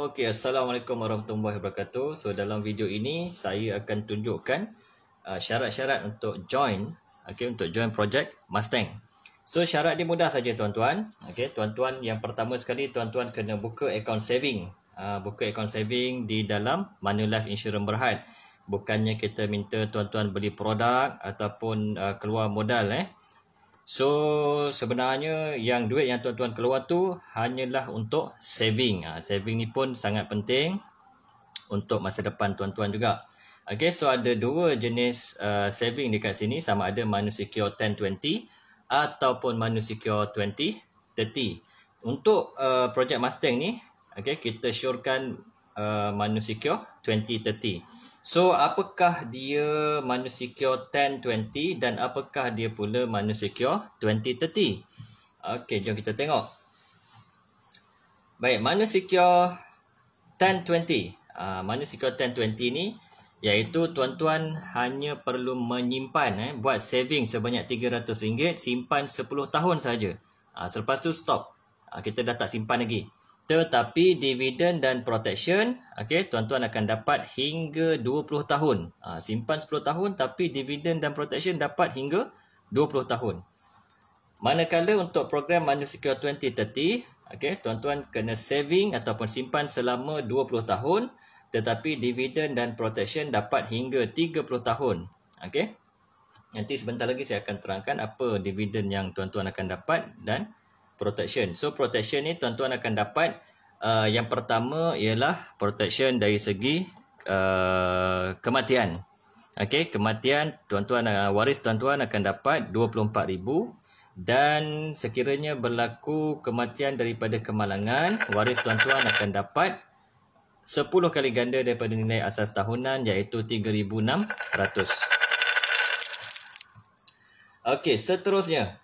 Okey, Assalamualaikum warahmatullahi wabarakatuh. So dalam video ini saya akan tunjukkan syarat-syarat untuk join, untuk join project Mustang. So syarat dia mudah saja tuan-tuan. Tuan-tuan yang pertama sekali tuan-tuan kena buka account saving. Buka account saving di dalam Manulife Insurance Berhad. Bukannya kita minta tuan-tuan beli produk ataupun keluar modal So sebenarnya yang duit yang tuan-tuan keluar tu hanyalah untuk saving. Saving ni pun sangat penting untuk masa depan tuan-tuan juga. So ada dua jenis saving dekat sini, sama ada Manusecure 1020 ataupun Manusecure 2030. Untuk projek Mustang ni, kita syorkan Manusecure 2030. So, apakah dia Manusecure 1020 dan apakah dia pula Manusecure 2030? Jom kita tengok. Baik, Manusecure 1020. Manusecure 1020 ni iaitu tuan-tuan hanya perlu menyimpan buat saving sebanyak RM300, simpan 10 tahun saja. Selepas tu stop. Kita dah tak simpan lagi. Tetapi dividen dan protection, tuan-tuan akan dapat hingga 20 tahun. Simpan 10 tahun tapi dividen dan protection dapat hingga 20 tahun. Manakala untuk program Manusecure 2030, tuan-tuan kena saving ataupun simpan selama 20 tahun tetapi dividen dan protection dapat hingga 30 tahun. Nanti sebentar lagi saya akan terangkan apa dividen yang tuan-tuan akan dapat dan protection. So protection ni tuan-tuan akan dapat yang pertama ialah protection dari segi kematian. Kematian tuan-tuan, waris tuan-tuan akan dapat 24,000, dan sekiranya berlaku kematian daripada kemalangan, waris tuan-tuan akan dapat 10 kali ganda daripada nilai asas tahunan, iaitu 3,600. Seterusnya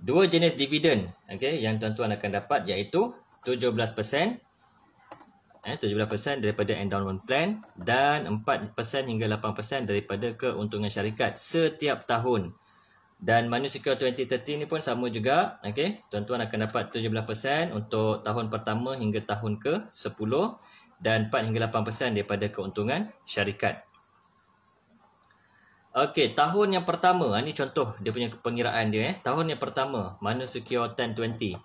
dua jenis dividen yang tuan-tuan akan dapat, iaitu 17% daripada endowment plan dan 4% hingga 8% daripada keuntungan syarikat setiap tahun. Dan Manusecure 2030 ni pun sama juga. Tuan-tuan akan dapat 17% untuk tahun pertama hingga tahun ke-10 dan 4 hingga 8% daripada keuntungan syarikat. Tahun yang pertama, ini contoh dia punya pengiraan dia. Tahun yang pertama, Manusecure 1020.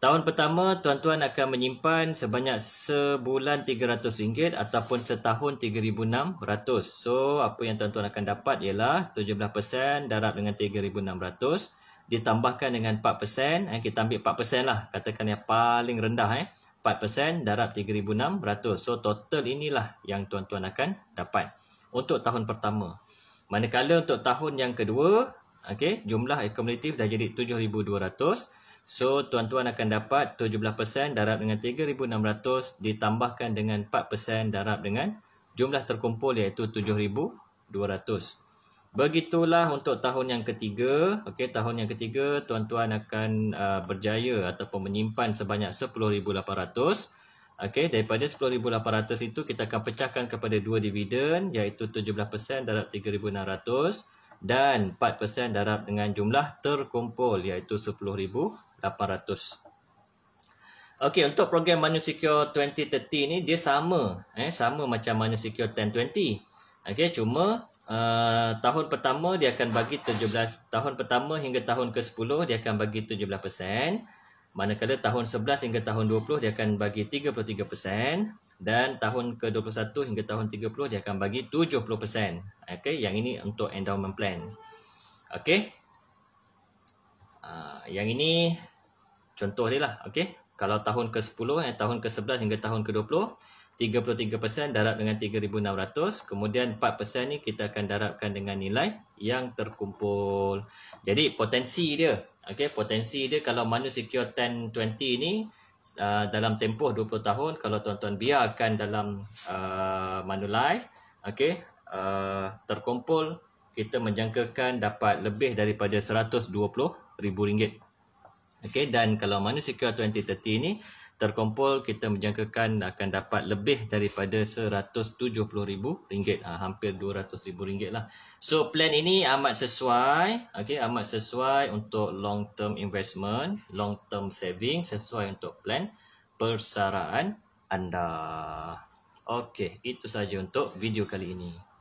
Tahun pertama, tuan-tuan akan menyimpan sebanyak sebulan RM300 ataupun setahun RM3,600. So, apa yang tuan-tuan akan dapat ialah 17% darab dengan RM3,600 ditambahkan dengan 4%. Kita ambil 4% lah, katakan yang paling rendah. 4% darab RM3,600. So, total inilah yang tuan-tuan akan dapat untuk tahun pertama. Manakala untuk tahun yang kedua, jumlah akumulatif dah jadi 7,200. So, tuan-tuan akan dapat 17% darab dengan 3,600 ditambahkan dengan 4% darab dengan jumlah terkumpul, iaitu 7,200. Begitulah untuk tahun yang ketiga. Tahun yang ketiga, tuan-tuan akan berjaya ataupun menyimpan sebanyak 10,800. Daripada 10,800 itu kita akan pecahkan kepada dua dividen, iaitu 17% darab 3,600 dan 4% darab dengan jumlah terkumpul, iaitu 10,800. Untuk program Manusecure 2030 ni dia sama macam Manusecure 1020. Cuma tahun pertama dia akan bagi 17, tahun pertama hingga tahun ke-10 dia akan bagi 17%. Manakala tahun 11 hingga tahun 20 dia akan bagi 33%, dan tahun ke-21 hingga tahun 30 dia akan bagi 70%. Yang ini untuk endowment plan. Yang ini contoh dia lah. Kalau tahun ke-10, tahun ke-11 hingga tahun ke-20, 33% darab dengan 3,600, kemudian 4% ni kita akan darabkan dengan nilai yang terkumpul. Jadi potensi dia, potensi dia kalau Manusecure 1020 ni dalam tempoh 20 tahun, kalau tuan-tuan biarkan dalam Manulife, terkumpul, kita menjangkakan dapat lebih daripada RM120,000. Dan kalau Manusecure 2030 ni terkumpul, kita menjangkakan akan dapat lebih daripada RM170,000, hampir RM200,000 lah. So plan ini amat sesuai, amat sesuai untuk long term investment, long term saving, sesuai untuk plan persaraan anda. Okey, itu saja untuk video kali ini.